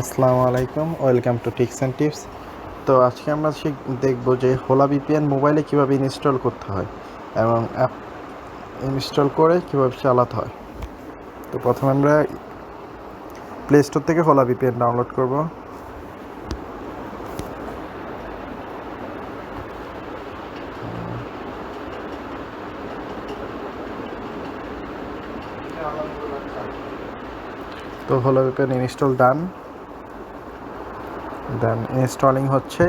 আসসালামু আলাইকুম, welcome to tips and tips. তো আজকে আমরা দেখব যে হোলা ভিপিএন মোবাইলে কীভাবে ইনস্টল করতে হয় এবং অ্যাপ ইনস্টল করে কীভাবে চালাতে হয়। তো প্রথমে আমরা প্লে স্টোর থেকে হোলা ভিপিএন ডাউনলোড করব। তো হোলা ভিপিএন ইনস্টল ডান, দেন ইনস্টলিং হচ্ছে।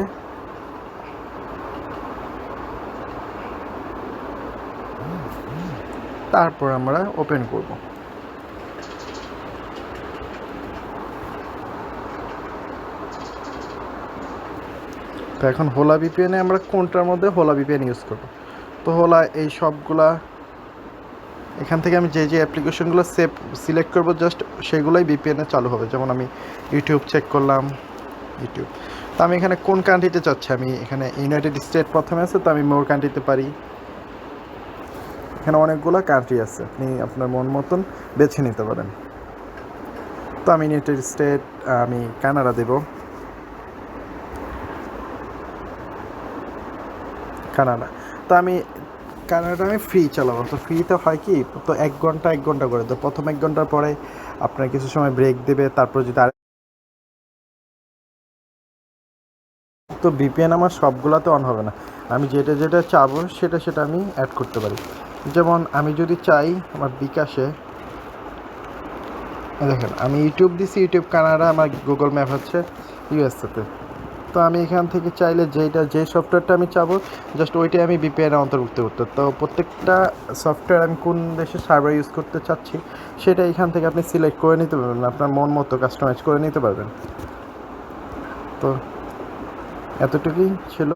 তারপর আমরা ওপেন করব। তো এখন হোলা ভিপিএনে আমরা কোনটার মধ্যে হোলা ভিপিএন ইউজ করব। তো হোলা এই সবগুলা এখান থেকে আমি যে অ্যাপ্লিকেশনগুলো সিলেক্ট করব জাস্ট সেগুলোই ভিপিএনে চালু হবে। যেমন আমি ইউটিউব চেক করলাম, ইউটিউব। তো আমি এখানে কোন কান্ট্রিতে চাচ্ছি, আমি এখানে ইউনাইটেড স্টেট প্রথমে আছে, তো আমি মোর কান্ট্রিতে পারি। এখানে অনেকগুলো কান্ট্রি আছে, আপনি আপনার মন মতন বেছে নিতে পারেন। তো আমি ইউনাইটেড স্টেট, আমি কানাডা দেব, কানাডা। তো আমি কানাডা আমি ফ্রি চালাবো। তো ফ্রিতে হয় কি, তো 1 ঘন্টা করে। তো প্রথম 1 ঘন্টার পরে আপনার কিছু সময় ব্রেক দেবে, তারপর যদি তো ভিপিএন আমার সবগুলাতে অন হবে না। আমি যেটা চাবো সেটা আমি অ্যাড করতে পারি। যেমন আমি যদি চাই আমার বিকাশে, দেখেন আমি ইউটিউব দিছি, ইউটিউব কানাডা, আমার গুগল ম্যাপ হচ্ছে ইউএসএতে। তো আমি এখান থেকে চাইলে যে সফটওয়্যারটা আমি চাবো জাস্ট ওইটাই আমি ভিপিএনে অন্তর্ভুক্ত করতে। তো প্রত্যেকটা সফটওয়্যার আমি কোন দেশের সার্ভার ইউজ করতে চাচ্ছি সেটা এখান থেকে আপনি সিলেক্ট করে নিতে পারবেন, আপনার মন মতো কাস্টমাইজ করে নিতে পারবেন। তো এতটুকুই ছিল।